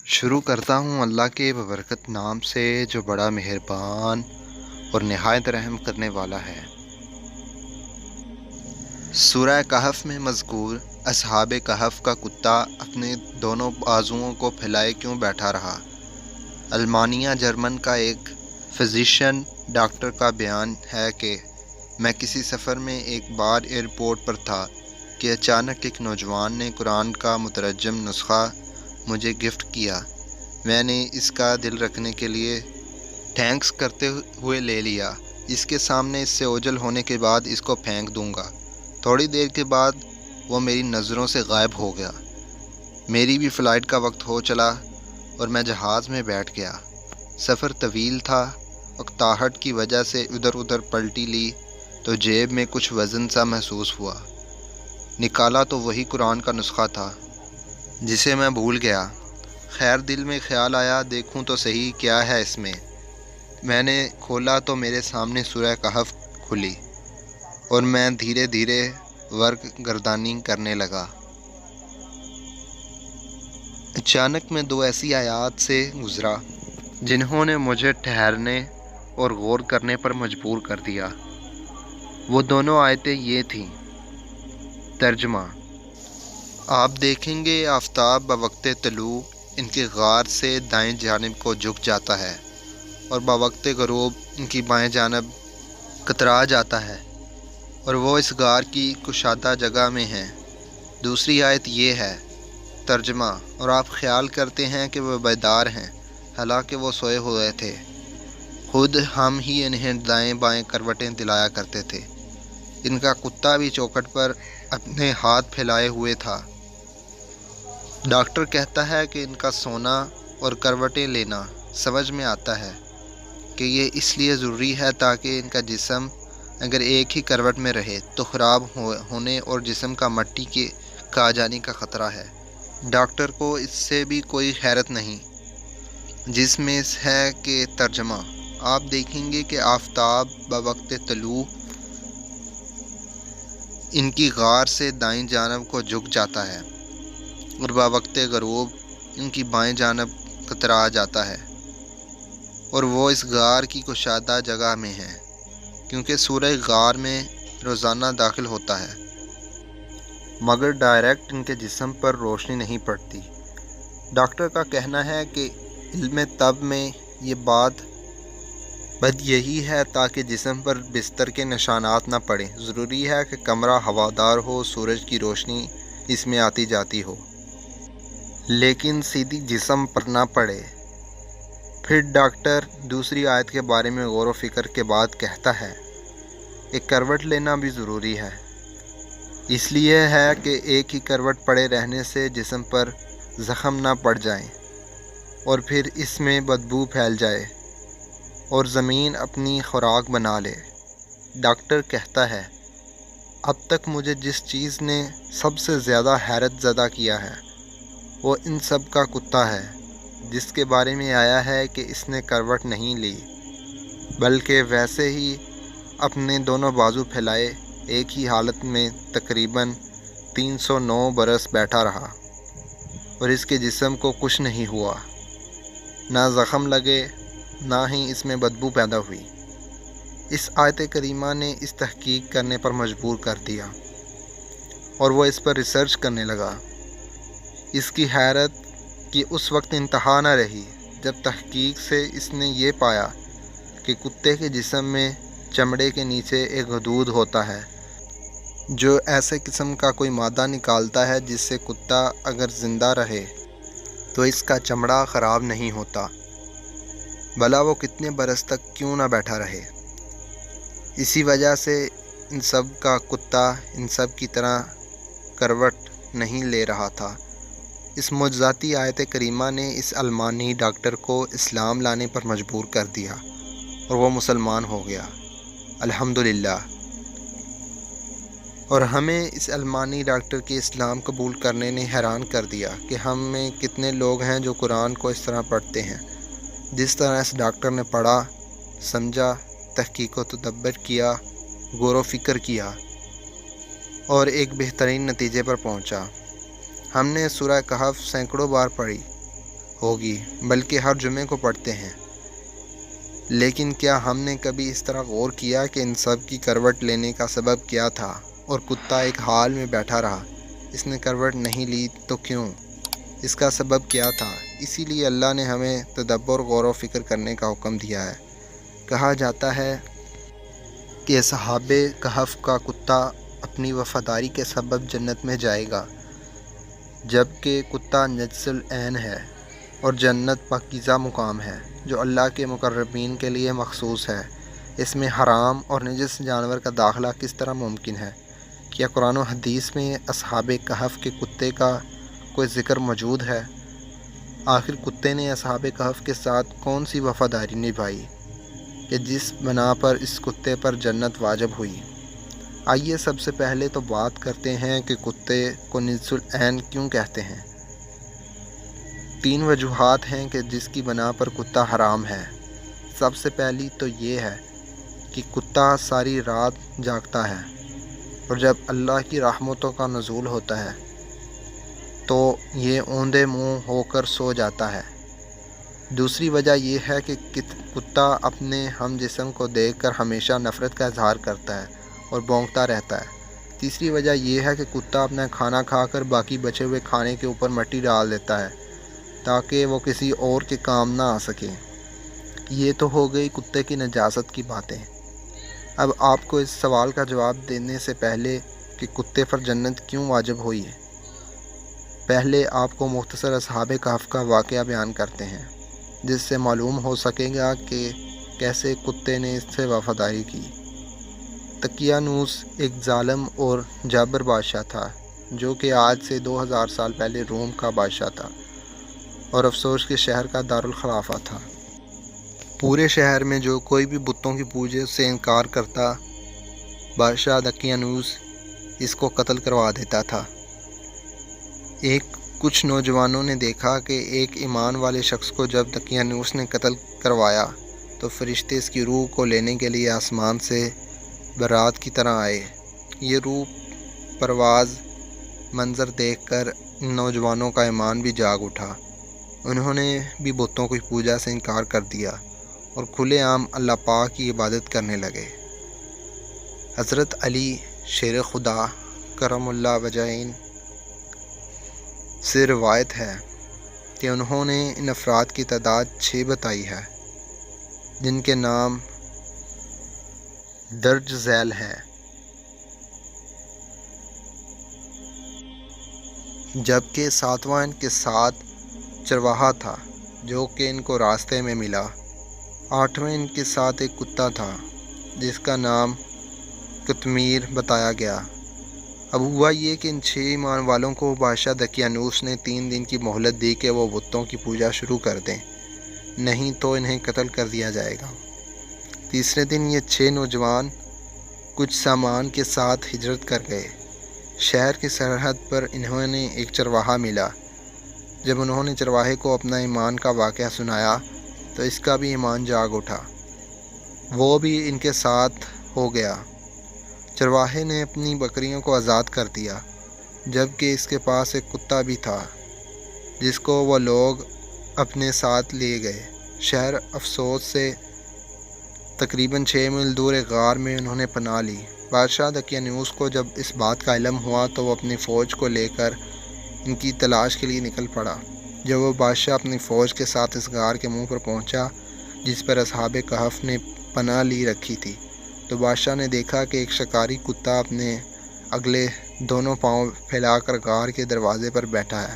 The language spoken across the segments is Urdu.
شروع کرتا ہوں اللہ کے ببرکت نام سے جو بڑا مہربان اور نہایت رحم کرنے والا ہے۔ سورہ کہف میں مذکور اصحاب کہف کا کتا اپنے دونوں بازوؤں کو پھیلائے کیوں بیٹھا رہا؟ المانیہ جرمن کا ایک فزیشین ڈاکٹر کا بیان ہے کہ میں کسی سفر میں ایک بار ایئرپورٹ پر تھا کہ اچانک ایک نوجوان نے قرآن کا مترجم نسخہ مجھے گفٹ کیا۔ میں نے اس کا دل رکھنے کے لیے تھینکس کرتے ہوئے لے لیا۔ اس کے سامنے اس سے اوجھل ہونے کے بعد اس کو پھینک دوں گا۔ تھوڑی دیر کے بعد وہ میری نظروں سے غائب ہو گیا۔ میری بھی فلائٹ کا وقت ہو چلا اور میں جہاز میں بیٹھ گیا۔ سفر طویل تھا۔ اکتاہٹ کی وجہ سے ادھر ادھر پلٹی لی تو جیب میں کچھ وزن سا محسوس ہوا۔ نکالا تو وہی قرآن کا نسخہ تھا جسے میں بھول گیا۔ خیر دل میں خیال آیا دیکھوں تو صحیح کیا ہے اس میں۔ میں نے کھولا تو میرے سامنے سورہ کہف کھلی اور میں دھیرے دھیرے ورق گردانی کرنے لگا۔ اچانک میں دو ایسی آیات سے گزرا جنہوں نے مجھے ٹھہرنے اور غور کرنے پر مجبور کر دیا۔ وہ دونوں آیتیں یہ تھیں۔ ترجمہ: آپ دیکھیں گے آفتاب بوقت طلوع ان کی غار سے دائیں جانب کو جھک جاتا ہے اور بوقت غروب ان کی بائیں جانب کترا جاتا ہے، اور وہ اس غار کی کشادہ جگہ میں ہیں۔ دوسری آیت یہ ہے۔ ترجمہ: اور آپ خیال کرتے ہیں کہ وہ بیدار ہیں حالانکہ وہ سوئے ہوئے تھے، خود ہم ہی انہیں دائیں بائیں کروٹیں دلایا کرتے تھے۔ ان کا کتا بھی چوکھٹ پر اپنے ہاتھ پھیلائے ہوئے تھا۔ ڈاکٹر کہتا ہے کہ ان کا سونا اور کروٹیں لینا سمجھ میں آتا ہے کہ یہ اس لیے ضروری ہے تاکہ ان کا جسم اگر ایک ہی کروٹ میں رہے تو خراب ہونے اور جسم کا مٹی کے کھا جانے کا خطرہ ہے۔ ڈاکٹر کو اس سے بھی کوئی حیرت نہیں، جس میں ہے کہ ترجمہ: آپ دیکھیں گے کہ آفتاب بوقت طلوع ان کی غار سے دائیں جانب کو جھک جاتا ہے اور بوقت غروب ان کی بائیں جانب کترا جاتا ہے، اور وہ اس غار کی کشادہ جگہ میں ہے، کیونکہ سورج غار میں روزانہ داخل ہوتا ہے مگر ڈائریکٹ ان کے جسم پر روشنی نہیں پڑتی۔ ڈاکٹر کا کہنا ہے کہ علم طب میں یہ بات یہی ہے تاکہ جسم پر بستر کے نشانات نہ پڑیں۔ ضروری ہے کہ کمرہ ہوادار ہو، سورج کی روشنی اس میں آتی جاتی ہو، لیکن سیدھی جسم پر نہ پڑے۔ پھر ڈاکٹر دوسری آیت کے بارے میں غور و فکر کے بعد کہتا ہے، ایک کروٹ لینا بھی ضروری ہے۔ اس لیے ہے کہ ایک ہی کروٹ پڑے رہنے سے جسم پر زخم نہ پڑ جائیں اور پھر اس میں بدبو پھیل جائے اور زمین اپنی خوراک بنا لے۔ ڈاکٹر کہتا ہے، اب تک مجھے جس چیز نے سب سے زیادہ حیرت زدہ کیا ہے وہ ان سب کا کتا ہے، جس کے بارے میں آیا ہے کہ اس نے کروٹ نہیں لی بلکہ ویسے ہی اپنے دونوں بازو پھیلائے ایک ہی حالت میں تقریباً 309 برس بیٹھا رہا اور اس کے جسم کو کچھ نہیں ہوا، نہ زخم لگے نہ ہی اس میں بدبو پیدا ہوئی۔ اس آیت کریمہ نے اس تحقیق کرنے پر مجبور کر دیا اور وہ اس پر ریسرچ کرنے لگا۔ اس کی حیرت کی اس وقت انتہا نہ رہی جب تحقیق سے اس نے یہ پایا کہ کتے کے جسم میں چمڑے کے نیچے ایک حدود ہوتا ہے جو ایسے قسم کا کوئی مادہ نکالتا ہے جس سے کتا اگر زندہ رہے تو اس کا چمڑا خراب نہیں ہوتا، بھلا وہ کتنے برس تک کیوں نہ بیٹھا رہے۔ اسی وجہ سے ان سب کا کتا ان سب کی طرح کروٹ نہیں لے رہا تھا۔ اس معجزاتی آیت کریمہ نے اس المانی ڈاکٹر کو اسلام لانے پر مجبور کر دیا اور وہ مسلمان ہو گیا، الحمدللہ۔ اور ہمیں اس المانی ڈاکٹر کے اسلام قبول کرنے نے حیران کر دیا کہ ہم میں کتنے لوگ ہیں جو قرآن کو اس طرح پڑھتے ہیں جس طرح اس ڈاکٹر نے پڑھا، سمجھا، تحقیق و تدبر کیا، غور و فکر کیا اور ایک بہترین نتیجے پر پہنچا۔ ہم نے سورہ کہف سینکڑوں بار پڑھی ہوگی بلکہ ہر جمعے کو پڑھتے ہیں، لیکن کیا ہم نے کبھی اس طرح غور کیا کہ ان سب کی کروٹ لینے کا سبب کیا تھا؟ اور کتا ایک حال میں بیٹھا رہا، اس نے کروٹ نہیں لی تو کیوں؟ اس کا سبب کیا تھا؟ اسی لیے اللہ نے ہمیں تدبر، غور و فکر کرنے کا حکم دیا ہے۔ کہا جاتا ہے کہ اصحاب کہف کا کتا اپنی وفاداری کے سبب جنت میں جائے گا، جبکہ کتا نجس العین ہے، اور جنت پاکیزہ مقام ہے جو اللہ کے مقربین کے لیے مخصوص ہے۔ اس میں حرام اور نجس جانور کا داخلہ کس طرح ممکن ہے؟ کیا قرآن و حدیث میں اصحاب کہف کے کتے کا کوئی ذکر موجود ہے؟ آخر کتے نے اصحاب کہف کے ساتھ کون سی وفاداری نبھائی کہ جس بنا پر اس کتے پر جنت واجب ہوئی؟ آئیے سب سے پہلے تو بات کرتے ہیں کہ کتے کو نجس العین کیوں کہتے ہیں۔ 3 وجوہات ہیں کہ جس کی بنا پر کتا حرام ہے۔ سب سے پہلی تو یہ ہے کہ کتا ساری رات جاگتا ہے، اور جب اللہ کی رحمتوں کا نزول ہوتا ہے تو یہ اوندے منہ ہو کر سو جاتا ہے۔ دوسری وجہ یہ ہے کہ کتا اپنے ہم جسم کو دیکھ کر ہمیشہ نفرت کا اظہار کرتا ہے اور بھونکتا رہتا ہے۔ تیسری وجہ یہ ہے کہ کتا اپنا کھانا کھا کر باقی بچے ہوئے کھانے کے اوپر مٹی ڈال دیتا ہے تاکہ وہ کسی اور کے کام نہ آ سکے۔ یہ تو ہو گئی کتے کی نجاست کی باتیں۔ اب آپ کو اس سوال کا جواب دینے سے پہلے کہ کتے پر جنت کیوں واجب ہوئی ہے، پہلے آپ کو مختصر اصحاب کہف کا واقعہ بیان کرتے ہیں، جس سے معلوم ہو سکے گا کہ کیسے کتے نے اس سے وفاداری کی۔ دقیانوس ایک ظالم اور جابر بادشاہ تھا جو کہ آج سے 2000 سال پہلے روم کا بادشاہ تھا اور افسوس کے شہر کا دارالخلافہ تھا۔ پورے شہر میں جو کوئی بھی بتوں کی پوجا سے انکار کرتا، بادشاہ دقیانوس اس کو قتل کروا دیتا تھا۔ کچھ نوجوانوں نے دیکھا کہ ایک ایمان والے شخص کو جب دقیانوس نے قتل کروایا تو فرشتے اس کی روح کو لینے کے لیے آسمان سے بارات کی طرح آئے۔ یہ روح پرواز منظر دیکھ کر ان نوجوانوں کا ایمان بھی جاگ اٹھا۔ انہوں نے بھی بتوں کی پوجا سے انکار کر دیا اور کھلے عام اللہ پاک کی عبادت کرنے لگے۔ حضرت علی شیر خدا کرم اللہ وجہین سے روایت ہے کہ انہوں نے ان افراد کی تعداد 6 بتائی ہے جن کے نام درج ذیل ہیں، جبکہ 7واں ان کے ساتھ چرواہا تھا جو کہ ان کو راستے میں ملا۔ 8واں ان کے ساتھ ایک کتا تھا جس کا نام قطمیر بتایا گیا۔ اب ہوا یہ کہ ان 6 ایمان والوں کو بادشاہ دقیانوس نے 3 دن کی مہلت دی کہ وہ بتوں کی پوجا شروع کر دیں، نہیں تو انہیں قتل کر دیا جائے گا۔ تیسرے دن یہ 6 نوجوان کچھ سامان کے ساتھ ہجرت کر گئے۔ شہر کی سرحد پر انہوں نے ایک چرواہا ملا۔ جب انہوں نے چرواہے کو اپنا ایمان کا واقعہ سنایا تو اس کا بھی ایمان جاگ اٹھا، وہ بھی ان کے ساتھ ہو گیا۔ چرواہے نے اپنی بکریوں کو آزاد کر دیا، جبکہ اس کے پاس ایک کتا بھی تھا جس کو وہ لوگ اپنے ساتھ لے گئے۔ شہر افسوس سے تقریباً 6 میل دور ایک غار میں انہوں نے پناہ لی۔ بادشاہ دقیانوس کو جب اس بات کا علم ہوا تو وہ اپنی فوج کو لے کر ان کی تلاش کے لیے نکل پڑا۔ جب وہ بادشاہ اپنی فوج کے ساتھ اس غار کے منہ پر پہنچا جس پر اصحاب کہف نے پناہ لی رکھی تھی تو بادشاہ نے دیکھا کہ ایک شکاری کتا اپنے اگلے دونوں پاؤں پھیلا کر غار کے دروازے پر بیٹھا ہے۔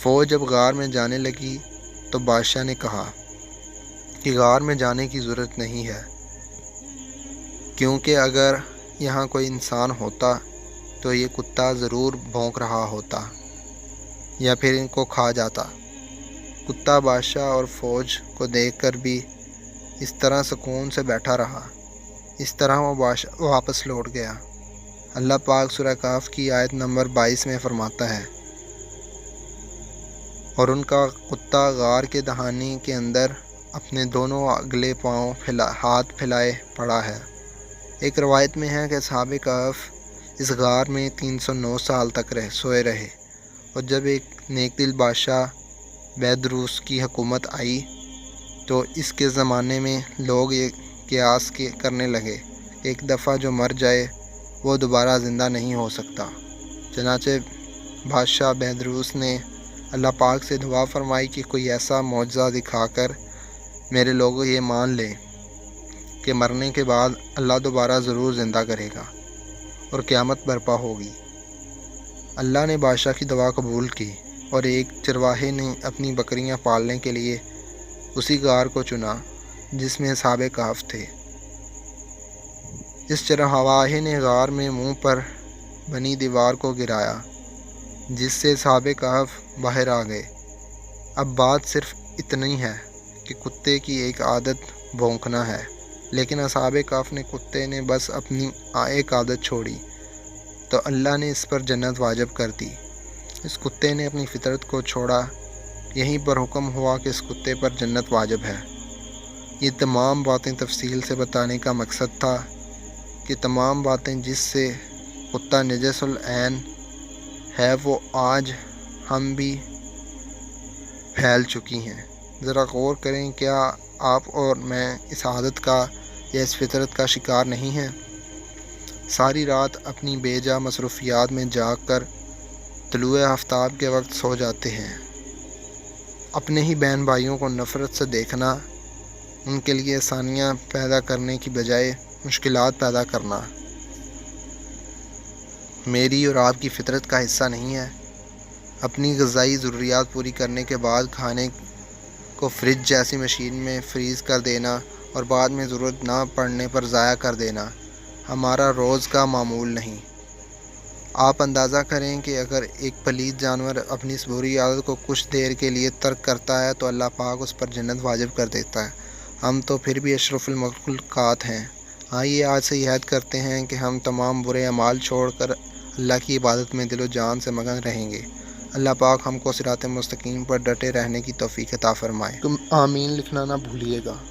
فوج جب غار میں جانے لگی تو بادشاہ نے کہا کہ غار میں جانے کی ضرورت نہیں ہے، کیونکہ اگر یہاں کوئی انسان ہوتا تو یہ کتا ضرور بھونک رہا ہوتا یا پھر ان کو کھا جاتا۔ کتا بادشاہ اور فوج کو دیکھ کر بھی اس طرح سکون سے بیٹھا رہا۔ اس طرح وہ بادشاہ واپس لوٹ گیا۔ اللہ پاک سورہ کہف کی آیت نمبر 22 میں فرماتا ہے، اور ان کا کتا غار کے دہانے کے اندر اپنے دونوں اگلے پاؤں ہاتھ پھیلائے پڑا ہے۔ ایک روایت میں ہے کہ اصحاب کہف اس غار میں 309 سال تک سوئے رہے، اور جب ایک نیک دل بادشاہ بیدروس کی حکومت آئی تو اس کے زمانے میں لوگ یہ قیاس کرنے لگے، ایک دفعہ جو مر جائے وہ دوبارہ زندہ نہیں ہو سکتا۔ چنانچہ بادشاہ بیدروس نے اللہ پاک سے دعا فرمائی کہ کوئی ایسا معجزہ دکھا کر میرے لوگ یہ مان لیں کہ مرنے کے بعد اللہ دوبارہ ضرور زندہ کرے گا اور قیامت برپا ہوگی۔ اللہ نے بادشاہ کی دعا قبول کی اور ایک چرواہے نے اپنی بکریاں پالنے کے لیے اسی غار کو چنا جس میں اصحاب کہف تھے۔ اس چرواہے نے غار میں منہ پر بنی دیوار کو گرایا جس سے اصحاب کہف باہر آ گئے۔ اب بات صرف اتنی ہے کہ کتے کی ایک عادت بھونکنا ہے، لیکن اصحاب کہف نے کتے نے بس اپنی ایک عادت چھوڑی تو اللہ نے اس پر جنت واجب کر دی۔ اس کتے نے اپنی فطرت کو چھوڑا، یہیں پر حکم ہوا کہ اس کتے پر جنت واجب ہے۔ یہ تمام باتیں تفصیل سے بتانے کا مقصد تھا کہ تمام باتیں جس سے کتا نجس العین ہے وہ آج ہم بھی پھیل چکی ہیں۔ ذرا غور کریں، کیا آپ اور میں اس عادت کا یا اس فطرت کا شکار نہیں ہیں؟ ساری رات اپنی بے جا مصروفیات میں جاگ کر طلوع آفتاب کے وقت سو جاتے ہیں۔ اپنے ہی بہن بھائیوں کو نفرت سے دیکھنا، ان کے لیے آسانیاں پیدا کرنے کی بجائے مشکلات پیدا کرنا میری اور آپ کی فطرت کا حصہ نہیں ہے۔ اپنی غذائی ضروریات پوری کرنے کے بعد کھانے کو فریج جیسی مشین میں فریز کر دینا اور بعد میں ضرورت نہ پڑنے پر ضائع کر دینا ہمارا روز کا معمول نہیں۔ آپ اندازہ کریں کہ اگر ایک پلید جانور اپنی اس بری عادت کو کچھ دیر کے لیے ترک کرتا ہے تو اللہ پاک اس پر جنت واجب کر دیتا ہے۔ ہم تو پھر بھی اشرف المخلوقات ہیں۔ آئیے آج سے یہ عہد کرتے ہیں کہ ہم تمام برے اعمال چھوڑ کر اللہ کی عبادت میں دل و جان سے مگن رہیں گے۔ اللہ پاک ہم کو صراط مستقیم پر ڈٹے رہنے کی توفیق عطا فرمائے۔ تم آمین لکھنا نہ بھولیے گا۔